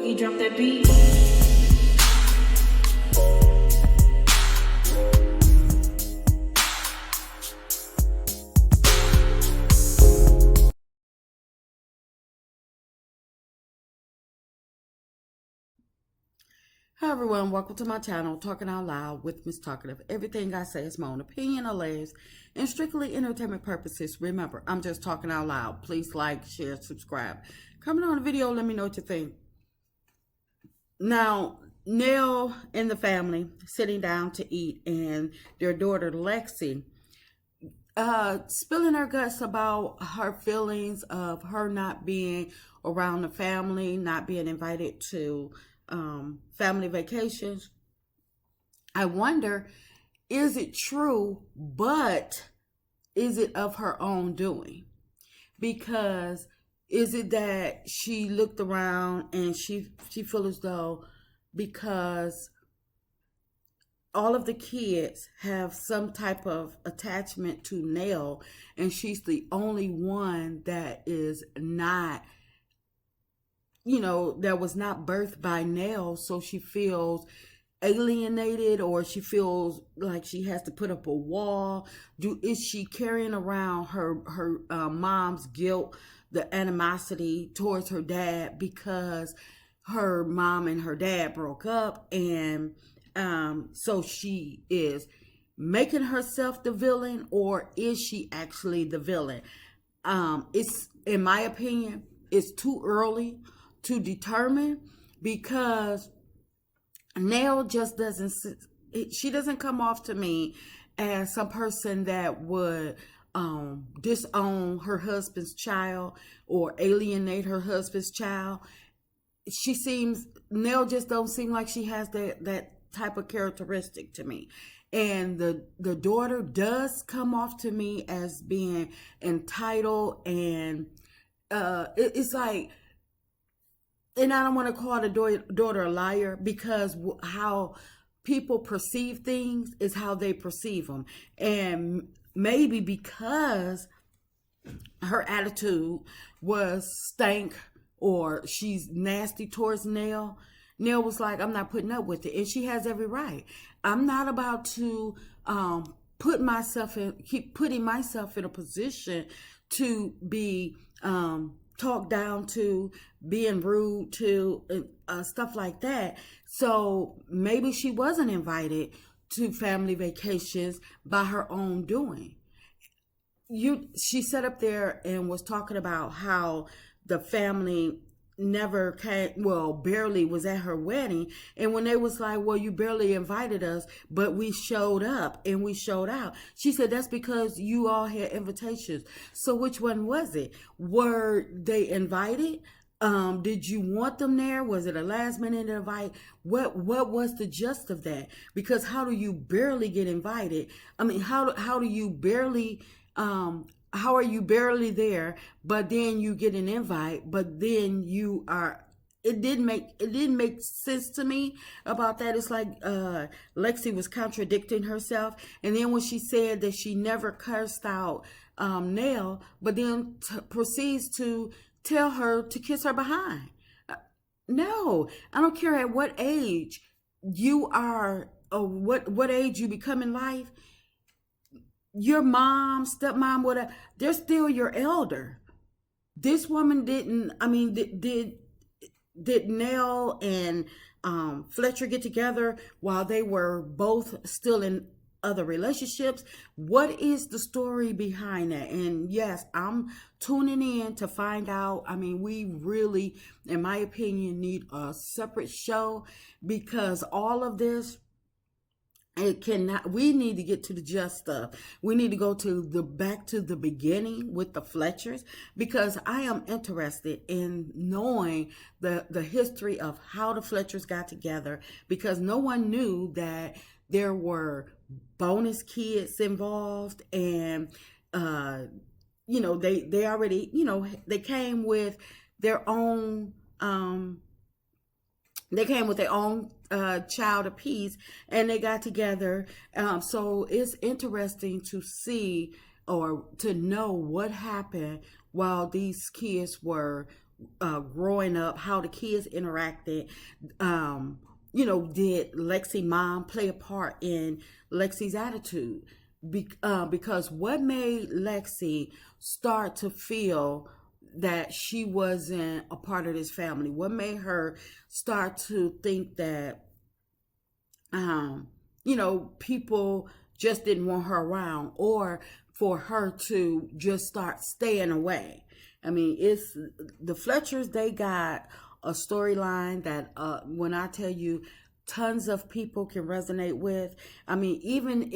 Boogie, drop that beat. Hi everyone, welcome to my channel, Talking Out Loud with Miss Talkative. Everything I say is my own opinion or lives and strictly entertainment purposes. Remember, I'm just talking out loud. Please like, share, subscribe. Comment on the video, let me know what you think. Now, Nell and the family sitting down to eat, and their daughter LEXI spilling her guts about her feelings of her not being around the family, not being invited to family vacations. I wonder, is it true, but is it of her own doing? Because is it that she looked around and she feels as though because all of the kids have some type of attachment to Nell and she's the only one that is not, that was not birthed by Nell, so she feels alienated, or she feels like she has to put up a wall. Is she carrying around her mom's guilt, the animosity towards her dad because her mom and her dad broke up, and so she is making herself the villain, or is she actually the villain? It's, in my opinion, it's too early to determine, because Nell just she doesn't come off to me as some person that would disown her husband's child or alienate her husband's child. Nell just don't seem like she has that type of characteristic to me. And the daughter does come off to me as being entitled, and it's like, and I don't want to call the daughter a liar, because how people perceive things is how they perceive them. And maybe because her attitude was stank, or she's nasty towards Nell, Nell was like, I'm not putting up with it. And she has every right. I'm not about to keep putting myself in a position to be talked down to, being rude to, stuff like that. So maybe she wasn't invited to family vacations by her own doing. She sat up there and was talking about how the family never came, well, barely was at her wedding. And when they was like, well, you barely invited us, but we showed up and we showed out, she said, that's because you all had invitations. So which one was it? Were they invited? Did you want them there? Was it a last minute invite? What was the gist of that? Because how do you barely get invited? I mean, how do you barely, how are you barely there, but then you get an invite, but then you are, it didn't make sense to me about that. It's like LEXI was contradicting herself. And then when she said that she never cursed out Nell, but then proceeds to tell her to kiss her behind. No, I don't care at what age you are, or what age you become in life. Your mom, stepmom, whatever, they're still your elder. This woman didn't, I mean, did Nell and Fletcher get together while they were both still in other relationships? What is the story behind that? And yes, I'm tuning in to find out. I mean, we really, in my opinion, need a separate show, because all of this, it cannot, we need to get to the just stuff. We need to go to back to the beginning with the FLETCHERS, because I am interested in knowing the history of how the FLETCHERS got together, because no one knew that there were bonus kids involved. And they already, they came with their own child apiece, and they got together. So it's interesting to see, or to know, what happened while these kids were growing up, how the kids interacted. Did Lexi mom play a part in Lexi's attitude? Because what made Lexi start to feel that she wasn't a part of this family? What made her start to think that, people just didn't want her around, or for her to just start staying away? I mean, it's the Fletchers, they got a storyline that, when I tell you, tons of people can resonate with. I mean, even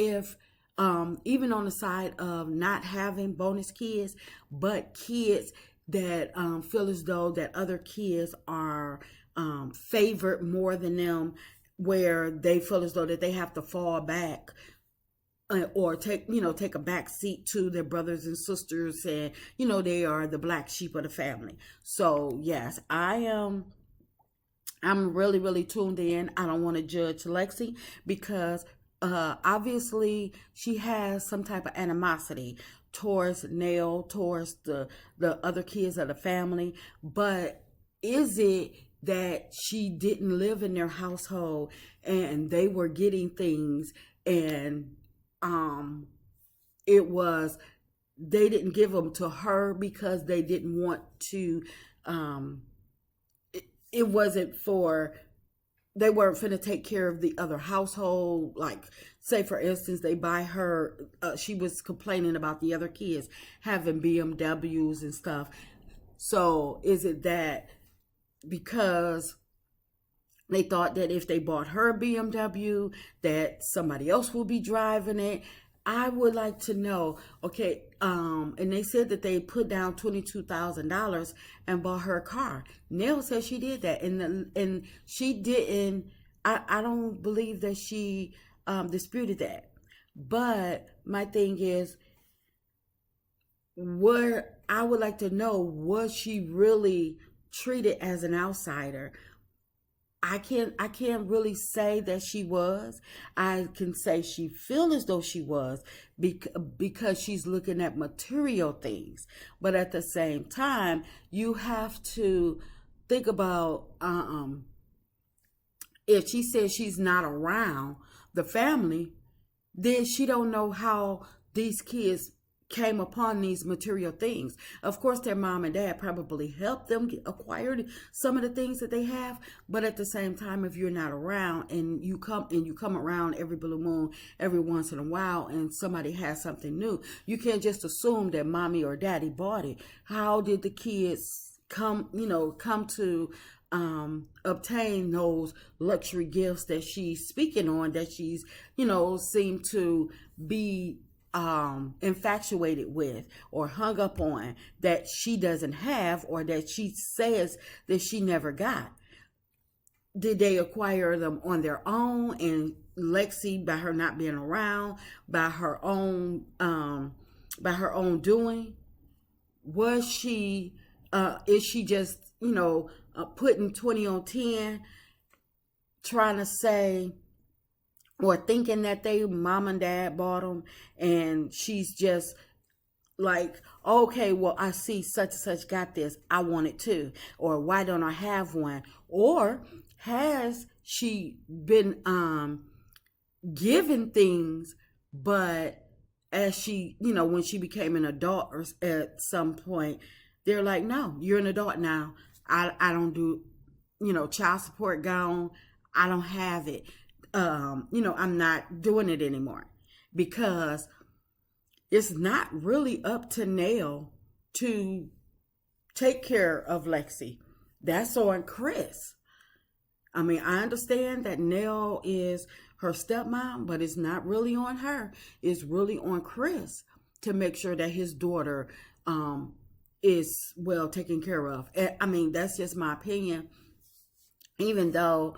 on the side of not having bonus kids, but kids that feel as though that other kids are favored more than them, where they feel as though that they have to fall back, or take a back seat to their brothers and sisters, and they are the black sheep of the family. So yes, I'm really, really tuned in. I don't want to judge Lexi, because obviously she has some type of animosity towards Nell, towards the other kids of the family. But is it that she didn't live in their household and they were getting things, and it was, they didn't give them to her because they didn't want to, it wasn't for, they weren't finna take care of the other household. Like, say for instance, they buy her, she was complaining about the other kids having BMWs and stuff. So is it that because they thought that if they bought her a BMW, that somebody else will be driving it? I would like to know. Okay, and they said that they put down $22,000 and bought her a car. Nell said she did that, and she didn't. I don't believe that she disputed that. But my thing is, where I would like to know, was she really treated as an outsider? I can't really say that she was. I can say she feel as though she was, because she's looking at material things. But at the same time, you have to think about, if she says she's not around the family, then she don't know how these kids came upon these material things. Of course, their mom and dad probably helped them acquire some of the things that they have, but at the same time, if you're not around, and you come around every blue moon, every once in a while, and somebody has something new, you can't just assume that mommy or daddy bought it. How did the kids come to obtain those luxury gifts that she's speaking on, that she's seem to be infatuated with or hung up on, that she doesn't have, or that she says that she never got? Did they acquire them on their own, and Lexi, by her not being around, by her own doing? Was she is she just putting 20 on 10, trying to say, or thinking that they mom and dad bought them, and she's just like, okay, well, I see such and such got this, I want it too, or why don't I have one? Or has she been given things, but as she, when she became an adult, or at some point, they're like, no, you're an adult now, I don't do child support, gone, I don't have it. I'm not doing it anymore, because it's not really up to Nell to take care of Lexi. That's on Chris. I mean, I understand that Nell is her stepmom, but it's not really on her. It's really on Chris to make sure that his daughter is well taken care of. I mean, that's just my opinion. Even though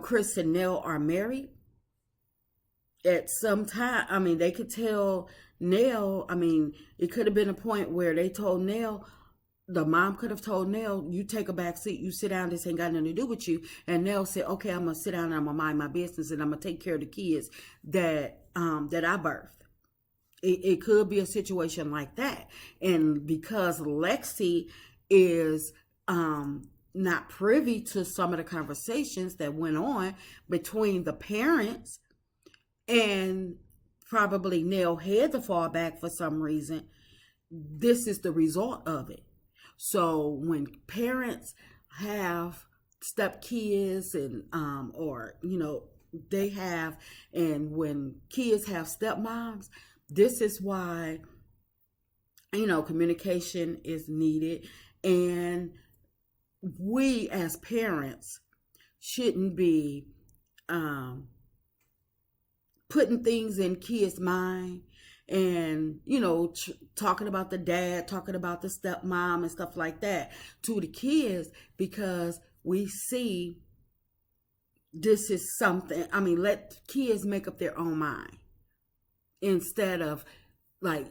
Chris and Nell are married, at some time, I mean, they could tell Nell, I mean, it could have been a point where they told Nell, the mom could have told Nell, you take a back seat, you sit down, this ain't got nothing to do with you. And Nell said, okay, I'm going to sit down and I'm going to mind my business, and I'm going to take care of the kids that I birthed. It could be a situation like that. And because Lexi is not privy to some of the conversations that went on between the parents, and probably Nell had to fall back for some reason, this is the result of it. So when parents have stepkids and or they have, and when kids have stepmoms, this is why communication is needed, and we as parents shouldn't be putting things in kids' mind, and talking about the dad, talking about the stepmom and stuff like that to the kids, because we see this is something. I mean, let kids make up their own mind instead of like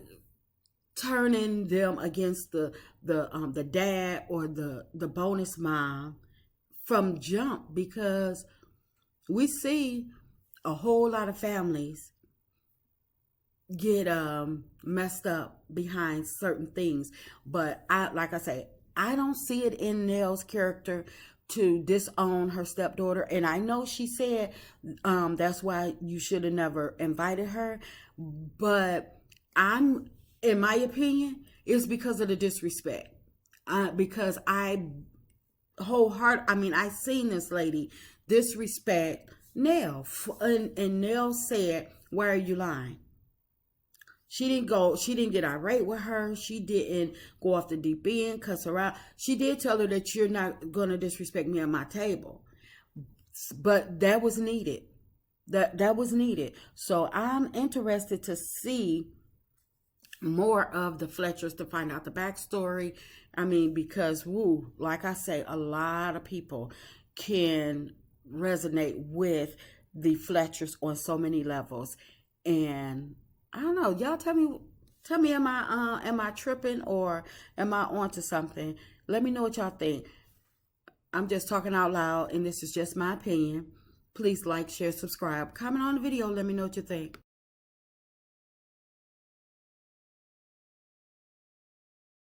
turning them against the dad or the bonus mom from jump, because we see a whole lot of families get messed up behind certain things. But like I say, I don't see it in Nell's character to disown her stepdaughter. And I know she said that's why you should have never invited her. But in my opinion, it's because of the disrespect. Because I seen this lady disrespect Nell, and Nell said, "Why are you lying?" She didn't get irate with her. She didn't go off the deep end, cuss her out. She did tell her that you're not going to disrespect me at my table. But that was needed. That was needed. So I'm interested to see more of the Fletchers, to find out the backstory. I mean, because, like I say, a lot of people can resonate with the Fletchers on so many levels. And I don't know, y'all tell me, am I tripping, or am I onto something? Let me know what y'all think. I'm just talking out loud, and this is just my opinion. Please like, share, subscribe, comment on the video. Let me know what you think.